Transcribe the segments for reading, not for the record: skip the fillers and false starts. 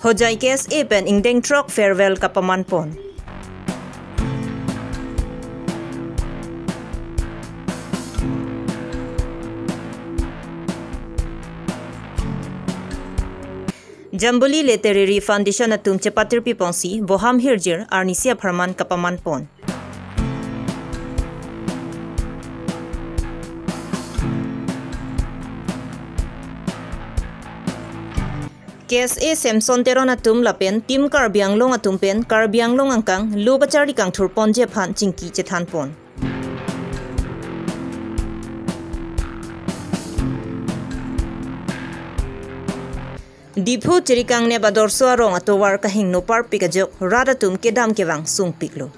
Hojai KSA pen ingdeng truck farewell kapamanpon. Jambuli Literary Foundation atum cepatir pipongsi boham hirjir arnisia Farman kapamanpon. KSA Samson teron atum lapen tim Karbianglong atum pen Karbianglong angkang lu bacari kang turpon je phan cingki cethan pon. Diphu cerikang ne bador suarong atowar kahing nopar pikajok rada tum kedam kewang sung piklo.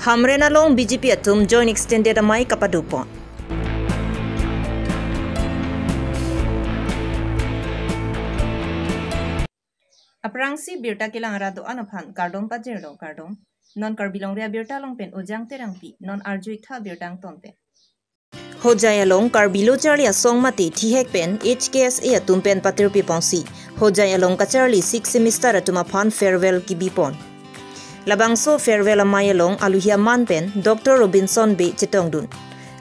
Hamrena long BJP atum join extended amai kapadupon. Aprangsi birta kilang rado anaphan kardom pajero kardom. Non karbilong rea birta long pen ujang terangpi non arjui tha birtang tonpe. Hojaya long karbilo charlia song mati thihek pen HKSA atum pen patir pipongsi. Hojaya long kacharli 6 semester atuma phan farewell kibipon. Labangso farewell amaya long aluhia man pen Dr. Robinson B Chetongdun.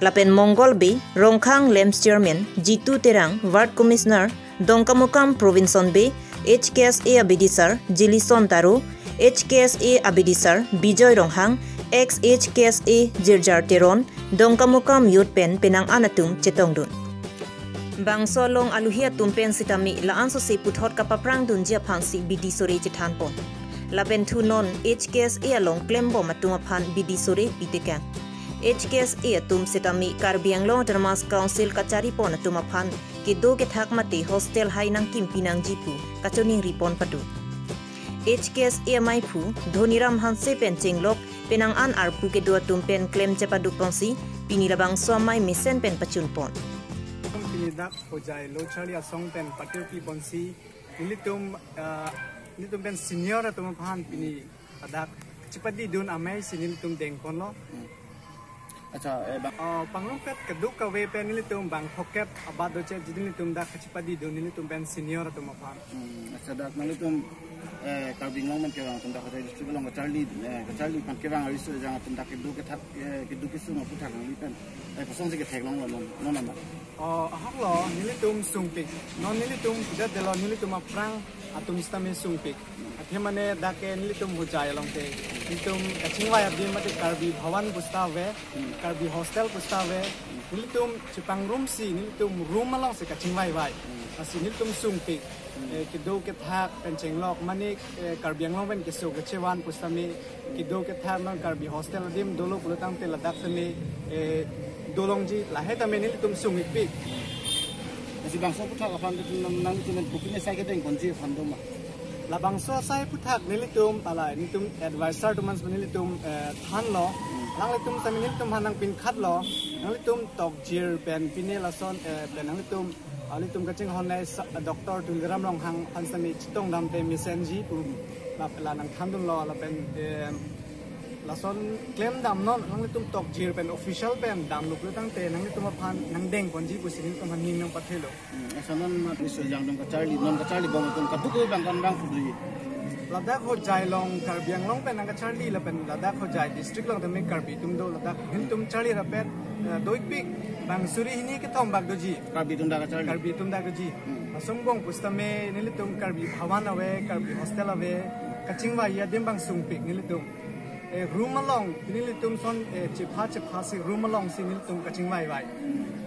Lapen Mongol B Rongkhang Lems Chairman Jitu Terang Ward Commissioner Dongkamukam Provinson B HKSA Abidisar Jilison Taro HKSA Abidisar Bijoy Ronghang ex HKSA Jirjar Teron Dongkamukam Youth Pen Penang Anatum Chetongdun. Bangso long aluhia tumpen sitami laan so se puthot kapaprang dunjia phangsi bidi sore chethan pon. Lapen thu non HKSA long klembo matuma phan bidi sore pitekang. HKSA atum sitami Karbianglong Autonomous Council kachari pon atuma phan ke do ke thak mate hostel hai nang kim pinang jipu kachoning ripon patu. HKSA mai phu Dhoniram Hanse pen chenglok penang an arpu ke do atum pen claim chepadu pongsi pinilabang swamai misen pen pachun pon. Pinidak hojai lo chali asong pen patir pi bonsi nilitum pen senior atum phan pini adak chepadi dun amai sinilitum dengkon lo. Acha panglongkat keduk kawe pen nilitum bang pocket abado che jidilitum dak chepadi dun nilitum pen senior atum phan. Acha dak nilitum Karbianglong man kewang tundak kata district long kacali pan kewang aristo jangan tundak keduk kisu no putak nilipan pasong sih ketek long non nama. Ahok lo nilitum sungpik non nilitum tidak delo nilitum aprang atum istame sungpik. Akhirnya dake nilitum hujai long te nilitum kacingwai abdi mati Karbi Bhawan pustawe Karbi hostel pustawe nilitum cipang room si nilitum room long se kacingwai wai asi nilitum sungpik kido kethak pencenglok manik Karbianglong pen kisu kecewan pustami kido kethak non Karbi hostel dim dolo pulutang te ladak seni dolongji lahe tame nilitum sungpik. Masih bangsa putak apa nang itu buktinya saya kita yang kunci fandom. Labangso saya putak nilitum pala nilitum advisor tu mans nilitum than lo lang litum tame nilitum hanang pin khat lo nilitum tok jir pen pinelason pen nilitum alitum kacing honai Dr. Tulgram long hang hansani chitong damte misenji pu la nang thandun lo la pen lason claim dam non nang litum tok jir pen official pen dam luk lutang te nang litum phan nang deng konji pu sining tum haning nang pathelo asanan ma riso jang dong kacali bang tum kaduk bang kan bang fudui Ladak hojai long Karbianglong pen nang kacali la pen ladak hojai district long tame Karbi tum do ladak hintum chali ra pen doik pik bang suri hini ke thom bag doji Karbi tum da gaji asongbong pustame nilitum Karbi Bhawan awe Karbi hostel awe kachingwa ya dim bang sungpik nilitum room along nilitum son chipha si room along si nilitum kachingwa wai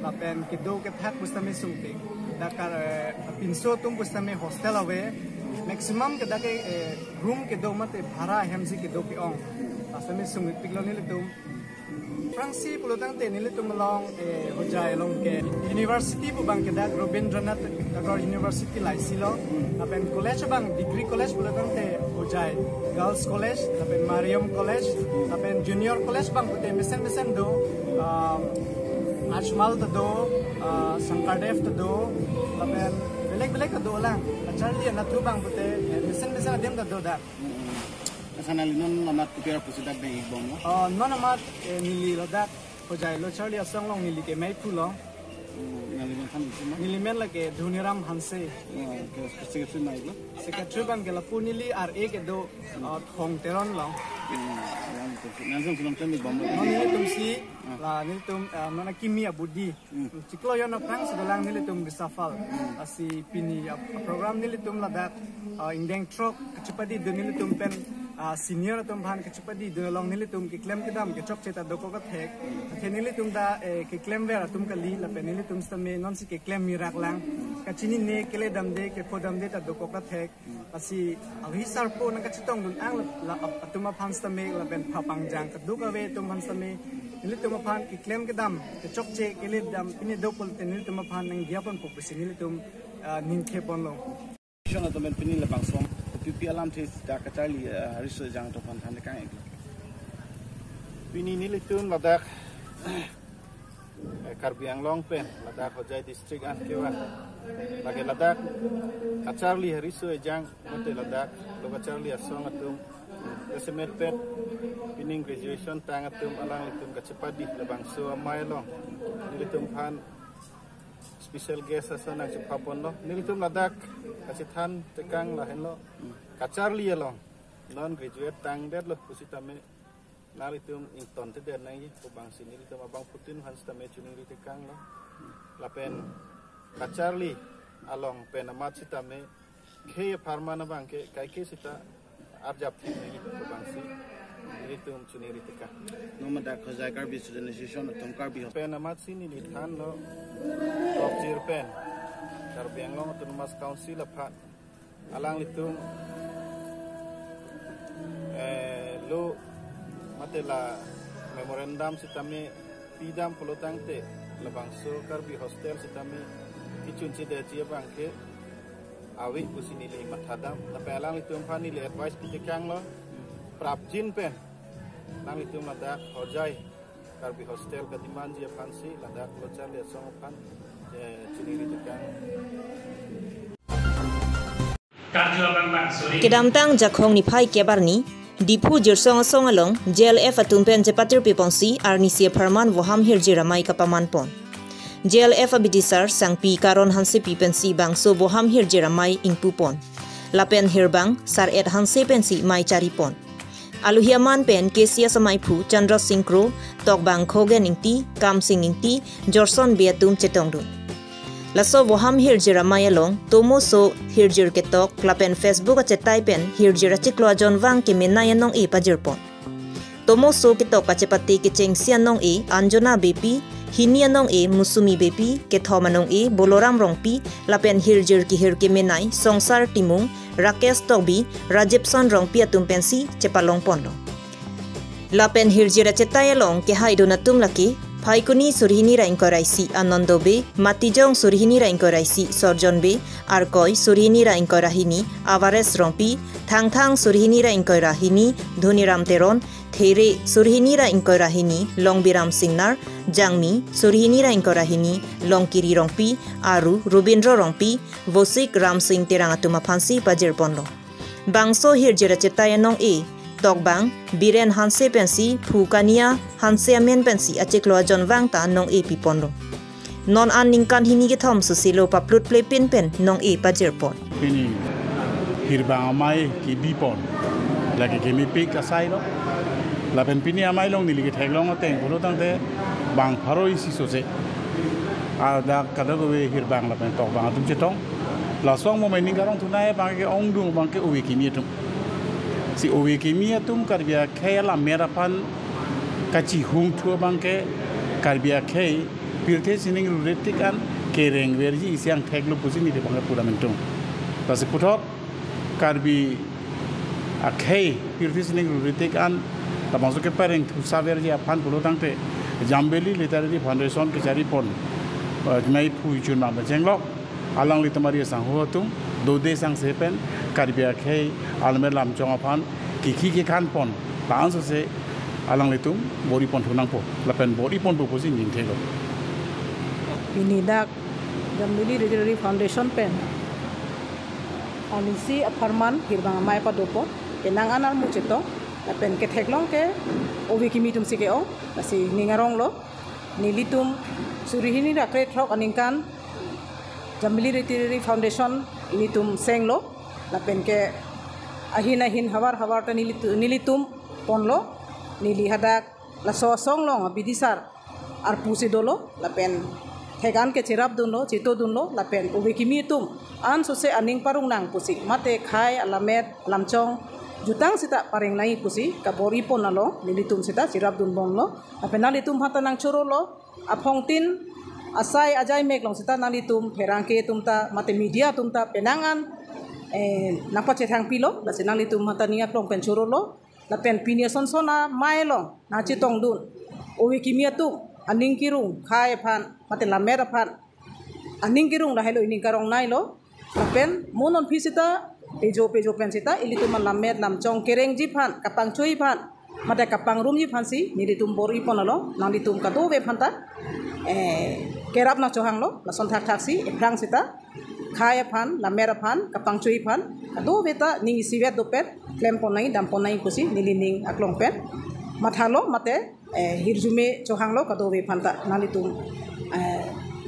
la pen kido ke thak pustame sungpik dakar pinso tum pustame hostel awe maximum ke dake room ke do mate bhara hemsi ke do ke ong asame sungpik lo nilitum Frangsi pulutang te nilitum long hojai long ke university bu bang kedak Rabindranath Tagore University lai silo apen college bang degree college pulutang te hojai girls college apen Mariam college apen junior college bang pute mesen do Ajmal do Sankardev do apen belek do lang Charlie natu bang pute mesen adem do da Sana linon namat kupira pusidak de ibong no. Non namat nili ladak hojai lo Charlie asong long nili ke mai pu long nilimen la ke Dhuniram Hanse secretary mai lo secretary ban ke la pu nili RA ke do thong teron long nanjong film temi bom nili tum si la nili tum mana kimia budi ciklo yo na prang sedalang nili tum bisafal asi pini program nili tum la dak indeng trok kecepati de nili tum pen senior tum bhan kecepati de long nili tum ke claim kedam ke chok cheta doko ka thek the nili tum da ke claim vera tum ka li la pen nili tum stame non si ke claim mirak lang ka chini ne kele dam de ke podam de ta doko ka thek asi ahi sarpo na ka chitong dun ang la atuma phan stame la pen phapang jang ka duka ve tum phan stame nili tum phan ke claim kedam ke chok che kele dam pini dokol te nili tum phan nang diapon po pesi nili tum nin khepon lo shona to men pini la bangsom pipi alam this da ka Charlie research jang to phan than ka ek pini nili tum ladak Karbi Anglong pen ladak hojai district an kewa lagi ladak ka Charlie research jang mote ladak to ka Charlie asong atum semet pet pining graduation tang atum alang litum ka cepadi labang so amai long nilitum phan special guest asana cepapon lo nilitum ladak kacithan tekang la hen lo ka Charlie long non graduate tang det lo kusitame nalitum inton te den nai ko bang sini litum abang putin han stame chuning ri tekang lo lapen ka Charlie along pen amat sitame ke pharma na bang ke kai ke sita arjap thi nai ko bang si litum chuning ri tekang no ma da khajai Karbi student association tum Karbi pen amat sini ni than lo top tier pen Karbi Anglong autonomous council aphat alang litum lo matela memorandum sitame pidam polotang te labang so Karbi hostel sitame kichun chide chia bangke awi usini le mathadam la pelang litum phani le advice pitikang lo prap jin pen nang litum lada hojai Karbi hostel katiman dia fansi lada local le song phan chini pitikang Kedam tang jakhong ni phai kebarni dipu jirsong song along JLF atumpen jepatir piponsi arnisia perman woham hirji ramai kapaman pon JLF abidisar sangpi karon hanse pipensi bangso woham hirji ramai ingpu pon lapen hirbang sar et hanse pensi mai cari pon aluhiaman pen kesia samai phu Chandra Singkro tok bang khogen ingti kam sing ingti jorson beatum chetongdun laso woham hirji ramai along tomo so hirjir ketok klapen Facebook achetai pen hirjir achiklo jon wang ke menayan nong e pajirpon tomo so ketok achepati ke chengsian nong e Anjona bepi hinia nong e Musumi bepi ke thomanong e Boloram rongpi lapen hirjir ki hirke menai songsar timung Rakesh Tobi Rajepson rongpi atum pensi chepalong ponlo lapen hirjir achetai along ke haidonatum laki Phaikuni surhini ra inkoraisi Anando be Matijong surhini ra inkoraisi Sorjon be Arkoi surhini ra inkorahini Avares rompi Thangthang surhini ra inkorahini Dhuniram teron There surhini ra inkorahini Longbiram singnar Jangmi surhini ra inkorahini Longkiri rompi Aru Rubindro rompi Vosik Ram Singh terang atuma phansi pajir ponlo Bangso hirjira cetayanong e Togbang, Biren Hanse pensi, Phukania, Hanse Amen pensi, Acheklo John Wang ta nong e pipondo. Non an ningkan hini ke thom susilo paplut play pin pen nong e pajirpon. Pini hirbang amai ki bipon. Lagi kemi pik asai lo. Lapen pini amai long nili ke theglong ateng polo tangte bang pharo isi sose. Ada kadagowe hirbang lapen togbang atum chetong. Lasong mo mening karong tunai bang ke ongdung bang ke uwi kimi tum. Si owe kimia tum karbia khela merapan kachi hung thua bangke karbia khei pirthe sining ruretikan kereng verji isyang theklo pusini de bangka pura mentung tasi puthok karbi akhei pirthe sining ruretikan tamasuk ke pareng thusa verji aphan pulo tangte Jambeli literary foundation ke cari pon mai phui chun ma jenglo alang litamari sang ho tum dode sang sepen karbia khei almer lam chong aphan kiki ke kan pon langsung se alang litum bori pon thunang po lapen bori pon po posi ning thelo ini dak Jambeli literary foundation pen onisi aparman hirbang mai pa dopo enang anar mucito pen ke theklong ke ovi kimi tum sike ong lasi ningarong lo nilitum surihini ra kre throk aningkan Jambili Retiri Foundation ini tum seng lo lapen ke ahin hawar ta nilitum pon lo nili hadak la so song long bidisar ar pusi dolo lapen hegan ke cirap dun lo cito dun lo lapen ovi kimi tum an sose aning parung nang pusi mate khai alamet lamchong jutang sita paring nai pusi kabori pon nalo nilitum sita cirap dun bong lo lapen nalitum hata nang choro lo apong tin asai ajai mek long sita nalitum perangke tumta mate media tumta penangan napa cethang pilo la sinalitum hata niak long pen choro lo la pen pinia son sona mai long na chitong dun owi kimia tu aning kirung khai phan mate la mera phan aning kirung la helo ini karong nai lo la pen monon phisita pejo pen sita ilitum lamet lam chong kereng ji phan kapang chui phan mate kapang rum ji phan si nilitum bori pon lo nalitum ka do ve phan ta kerap na chohang lo la son thak si eprang sita khai phan la mera phan kapang chui phan do beta ning sivet do pet klem ponai dam ponai kusi nilining aklong pet mathalo mate hirjume chohang lo ka do ve phan ta nalitum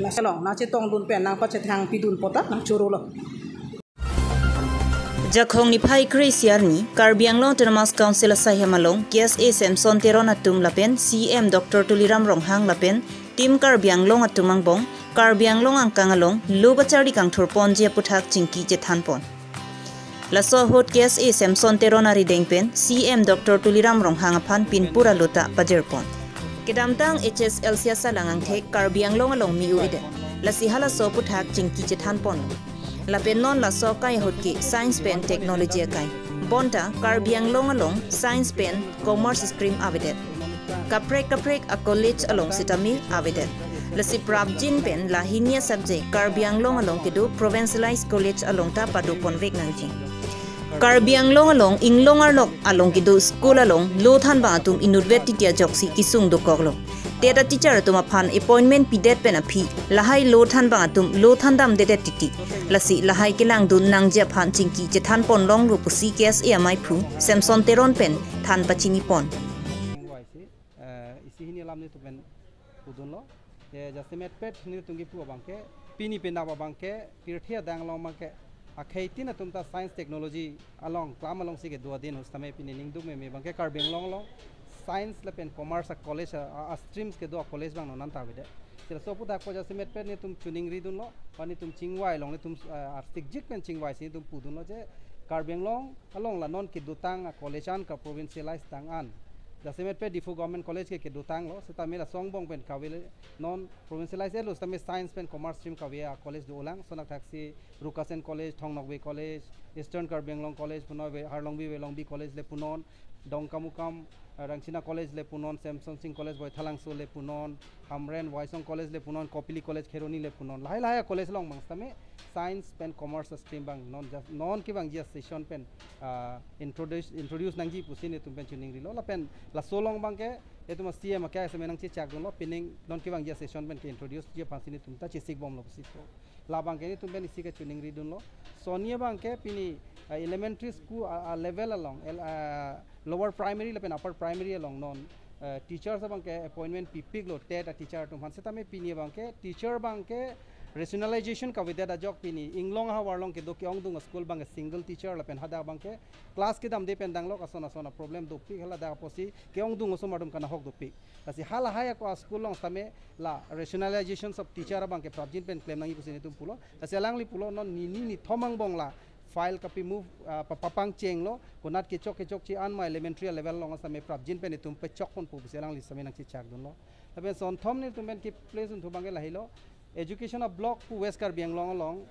la selong na che tong dun pen nang pa che thang pidun pota nang choro lo Jakhong ni phai Krisiar ni Karbiang Long Autonomous Council asai hamalong KSA Samson Teron atum lapen CM Dr. Tuliram Ronghang lapen Tim Karbiang Long atumang bong Karbiang Long angkangalong lubachari kang thurpon je puthak chingki je thanpon laso hot KSA Samson Teron ari dengpen CM Dr. Tuliram Ronghang aphan pinpura lota pajerpon kedamtang HSL siasa langang thek Karbiang Long along miu ide lasi hala so puthak chingki je thanpon lapen non la so kai hot ki science pen technology kai bonta Karbiang Long along science pen commerce stream avidet kaprek a college along sitami avidet lasi prabjin pen lahinia subject Karbiang Long along kidu provincialized college along ta padu ponvek nangji Karbiang Long along inglong arlok along kidu school along lothan ba atum university joksi kisung do koklo teta teacher tuma phan appointment pidet pen aphi lahai lothan ba atum lothan dam dedet titi lasi lahai kilang dun nangje phan chingki je than pon long ru pusi kes amai phu Samson Teron pen than pachini pon isihini lamni tu pen udun lo ye jasimet pet ni tungi pu bangke pini pena bangke pirthia danglong bangke akhaitina tumta science technology along klam along sige dua din hustame pini ningduk me bangke Karbiang Long lo science la pen commerce college a streams ke do college bang non ta bide sila so puta ko jasimet pet ni tum tuning ri dun lo pani tum chingwai long ni tum artik jik pen chingwai si tum pu dun lo je Karbiang Long along la non ki dutang college an ka provincialized tang an Jasimet pe difu government college ke dutang lo seta mela songbong pen kawile non provincialized lo seta me science pen commerce stream kawia college do ulang sonak taxi Rukasen college Thongnokbe college Eastern Karbiang Long college punobe Harlongbi Welongbi college le punon Dongkamukam Rangchina college le punon Samson Singh college boy Thalangso le punon Hamren Waisong college le punon Kopili college Kheroni le punon lahai college long bang seta me science pen commerce stream bang non ki bang just session pen introduce nangji pusine tum pen tuning rilo la pen la solong bangke itu mesti ya makanya semenang ci cak dulu pining non ki bang just session pen ke introduce dia pasini tum ta ci sik bom lo pusito la bangke ni tum pen isi ke tuning ri dun lo sonia bangke pini elementary school level along lower primary la pen upper primary along non teachers bangke appointment pipik lo tet teacher tum han seta me pini bangke teacher bangke rationalization ka vidya da jok pini inglong ha warlong ke do ke ong dung school bang single teacher la pen hada bang ke class ke dam de pen dang lo ka sona problem do pi hala da posi ke ong dung so madum kana hok do pi asi hala haya ko school long same la rationalization of teacher bang ke projin pen claim nangi pusi ni tum pulo asi alang li pulo non ni thomang bong la file copy move papang cheng lo kunat ke chok chi an ma elementary level long same projin pen tum pe chok pon pu pusi alang li same nang chi chak dun lo tabe son thom ni tum pen ki place un thu bang la hilo education of block pu West Karbiang Long along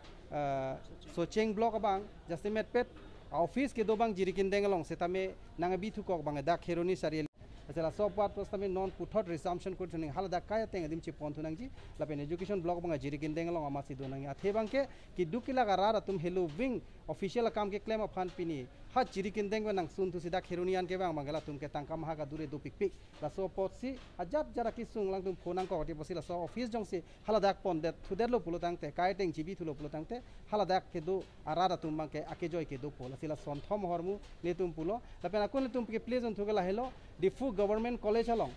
so cheng block abang Jasimet pet office ke do bang jirikin deng along setame nangabi thu kok bang da Kheroni sari asala sopat postame non puthot resumption ko tuning hala da kaya teng adim chi pon thunang ji lapen education block bang jirikin deng along amasi do nang athe bang ke ki dukila gara tum hello wing official काम के claim अपन पिनी हा चिरी किंदेंग नंग सुन तु सिदा खेरुनियान के बांग मंगला तुम के तंका महा का दूरे दो पिक पिक लासो पोसी अजब जरा कि सुंग लंग तुम फोनांग को पसी लासो ऑफिस जोंग से हाला दाक पन दे थुदेर लो पुलो तंगते काइटेंग जिबी थुलो पुलो तंगते हाला दाक के दो आरादा तुम बांग के आके जोय के दो पोला सिला सोनथम हरमु ले तुम पुलो लपेन अकुन तुम के प्लेजन थुगला हेलो डिफू गवर्नमेंट कॉलेज हलों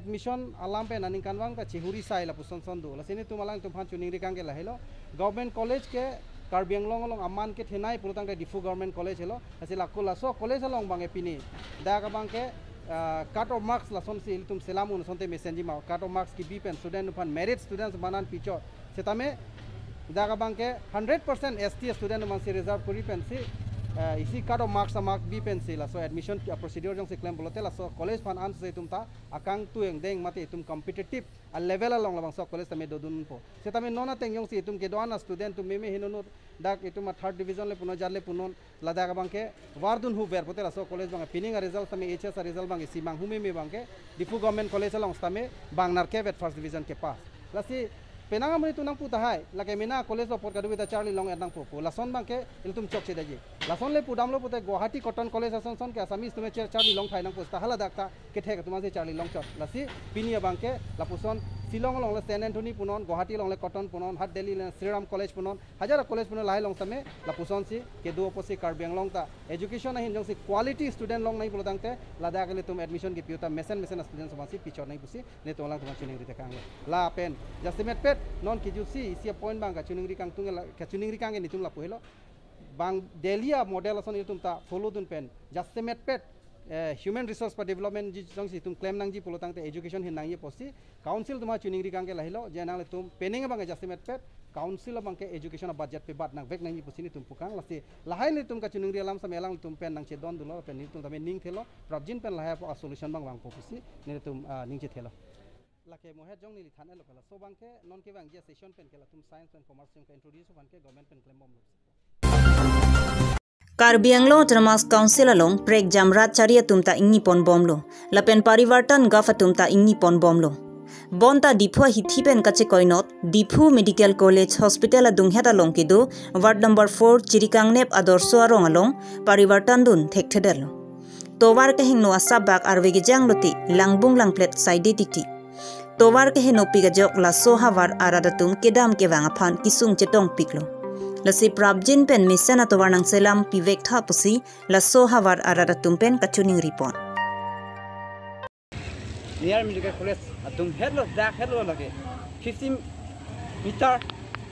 एडमिशन आलाम पे नानी कानवांग पे चिहुरी साइ ला पुसन सन दो लसिनी तुम आलांग तुम फान चुनिंग रिकांग के ला हेलो गवर्नमेंट कॉलेज के कार्बी आंगलोंग लोंग अमान के थेनाई पुलतांग के डिफू गवर्नमेंट कॉलेज हेलो असे लाको लासो कॉलेज हलोंग बांगे पिनी दा का बांग के कट ऑफ मार्क्स लासोन से तुम सेलामुन सोनते मेसेंजी मा कट ऑफ मार्क्स की बी पेन स्टूडेंट फन मेरिट स्टूडेंट्स बनान पिचो सेतामे दा का बांग के 100% एसटी स्टूडेंट मन से रिजर्व करी पेन से इसी कट ऑफ मार्क्स मार्क बी पेन से लासो एडमिशन प्रोसीड्यूर जोंग से क्लेम बोलते लासो कॉलेज फन आंस से तुम ता अकांग तु एंग देंग मते तुम competitive a level along labang so college tame dodun po se tame nona teng yong si tum ke doana student tum meme hinonur dak itum 3rd division le puno jarle punon lada ga bangke wardun hu ver potela so college bang pinning a result tame hs a result bang si bang hu meme bangke difu government college along tame bangnar ke vet first division ke pass lasi penanga muni tunang puta hai lage mina college of porkadu with charlie long ernang po lason bangke iltum chok se daji lason le pudam lo puta guwahati cotton college ason son ke asami tume charlie long thai nang posta hala dakta ke thek tuma se charlie long chot lasi pinia bangke lapuson Silong long le Saint Anthony punon, Guwahati long le Cotton punon, Hat Delhi le Sriram College punon, Hajara College punon lahai long tame la puson si ke do posi Karbi Anglong ta education na hinjong si quality student long nahi pulotang te lada ke le tum admission ki piuta mesen student somasi pichor nahi pusi le to lang tum chuning ri tekang la pen justimet pet non ki jusi isi point bang ka chuning ri kang tung ka chuning ri kang ni tum la pohelo bang Delia model ason tum ta follow dun pen justimet pet human resource for development ji jong si tum claim nang ji polotang te education hin nang ye posi council tuma chuning ri kang ke lahilo je nang le tum pening bang justimet pet council bang ke education budget pe bat nang vek nang ji posi ni tum pukang lasi lahai le tum ka chuning ri alam samelang tum pen nang che don dulo pen ni tum tame ning thelo projin pen lahai po solution bang bang posi ni tum ning che thelo lake mohe jong ni thane lo kala so bang ke non ke bang je session pen ke la tum science and commerce tum ka introduce ban ke government pen claim bom Karbi Anglong Autonomous Council along prek jamrat charia tumta ingni pon bomlo lapen parivartan gafa tumta ingni pon bomlo bonta diphu hithipen kache koinot diphu medical college hospital adung heta long kidu ward number 4 chirikangnep adorso arong along parivartan dun thekthedel towar ke hingno asabak arwege jangloti langbung langplet side tikti towar ke heno pigajok la sohawar aradatum kedam ke wanga phan kisung chetong piklo lasi prabjin pen misana to warnang selam pivek tha pusi la sohawar arada tumpen kachuning ripon near medical college atum hello dak hello lage 50 meter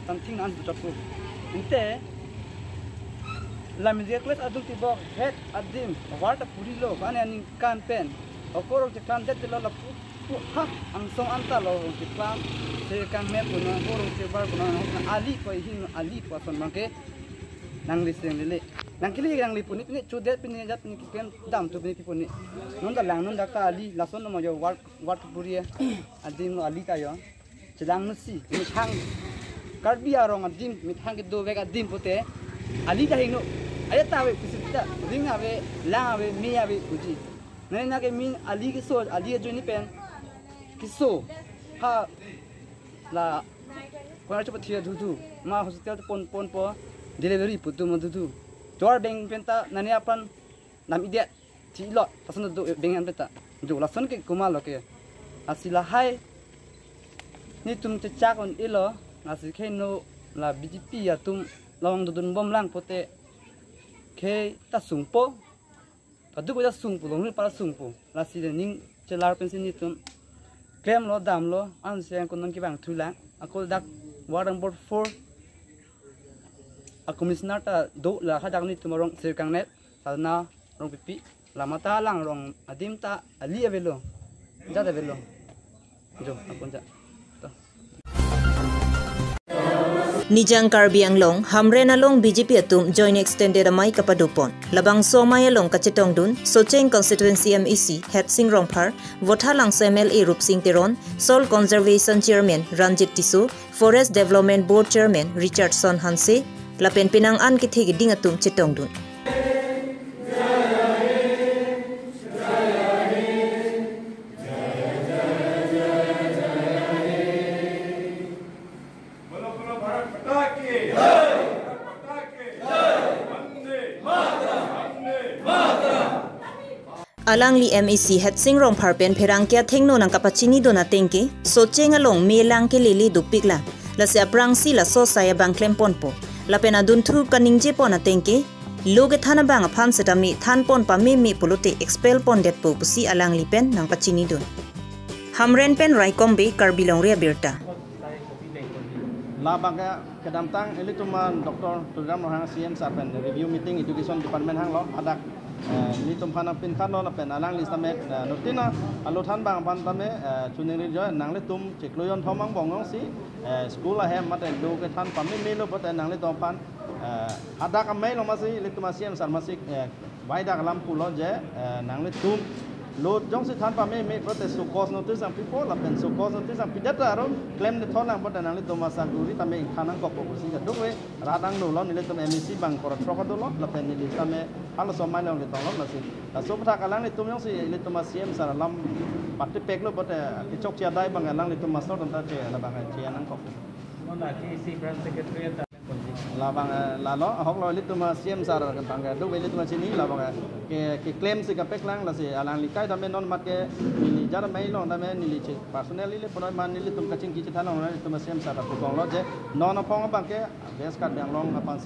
something on the top inte la medical college atum tibo head adim water puri lo kan ani kan pen okoro te kan det lo la ha ang song anta lo ti plan se kan me puno okoro te bar puno ali ko hin ali ko son mangke nang liseng lele nang kili yang lipuni pini chudet pini jat ni ken dam tu pini pini non da lang non da ka ali lason no mo jo wat puri adim ali ka yo chedang no si mi thang karbi arong adim mi thang ke do vek adim pote ali da hino ayata we kisita ring ave la ave mi ave uji nena ke min ali ke so ali jo ni pen kiso ha la kona cepat dia dudu ma hospital pon po delivery putu mo dudu jor beng penta nani apan nam ide ti lo pasan do beng an penta jo la son ke kuma lo ke asila hai ni tum te chak on ilo nasi ke no la bjp ya tum lawang dudun bom lang pote ke ta sungpo padu ko ta sungpo long para sungpo la si de ning chelar pensin ni tum claim lo dam lo an se kon non ki bang thula akol dak ward number 4 a commissioner ta do la khadak ni tumorong sirkang net salna rong pipi lama ta lang rong adim ta ali avelo jada velo jo akon ja Nijang Karbi Anglong Hamren along BJP atum join extended amai kapadupon labang somai along kachetong dun Socheng constituency MEC Het Sing Rongphar Vothalang MLA Rup Singh Teron Soil Conservation Chairman Ranjit Tisu Forest Development Board Chairman Richardson Hanse lapen pinang an ki thegi ding atum chetong dun Alang li MEC het sing rong pharpen pherang kya thengno nang kapachini dona tengke so chenga long me lang ke lili dupikla la se aprang si la so saya bang klem ponpo la pena dun thu kaning je pona tengke loge thana bang pham setami than pon pa me polote expel pon det po pusi alang li pen nang pachini don hamren pen raikombe karbilong ria birta la bangka kedamtang ini cuma Dr. Program Rohang CM Sarpen review meeting education department hang lo adak ni tumpan pin kan lo pen alang listame notina alutan bang pan tame chuning jo nang le tum chekloyon thomang bongong si school a hem mate do ke than pam me lo pot nang le tompan adak amai lo masih le tuma CM Sar masih waida kalam pulo je nang le tum lo jong si than pam me protes so cause notice am people la pen so cause notice am pidata ro claim de thonang pot nang le tuma sa guri tame khanang ko si ga do we radang no lo ni le tum MEC bang kor tro ko do lo la pen ni tame halo somai long le tong lo nasi so pata kalang le tum yong si le tuma CM Sar lam pati pek lo pot ki chok chia dai bang lang le tuma so ta che la bang che nang ko Mona si branch secretary la bang la lo hok lo le tuma CM Sar kan bang do we le tuma sini la bang ke claim si ka pek lang la si alang li kai da me non mat ke ni jar mai lo da me ni li che personally le pon man ni le tum kaching ki cha long le tuma CM Sar ko kong lo je non pong bang ke bes kat bang long apang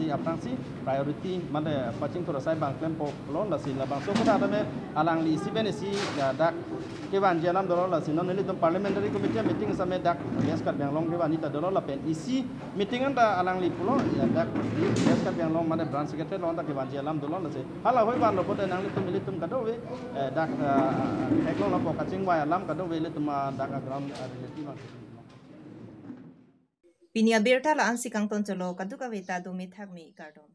si priority man de paching to sai bang claim po lo la si la bang so ko da me alang li si ben si dak ke ban je lam do lo la si non le tum parliamentary committee meeting sa me dak bes kat bang long ke ban ni ta do lo la pen isi meeting anda alang li pulo ya dak bes kat bang long man de branch secretary lo ta ke ban je lam do lo la si hala hoi ban lo pot nang le tum ka do we dak ek lo po kaching wa lam ka do we le tum dak ground relative Pinia berta la ansi kangton cholo kaduka veta do me thak mi kardom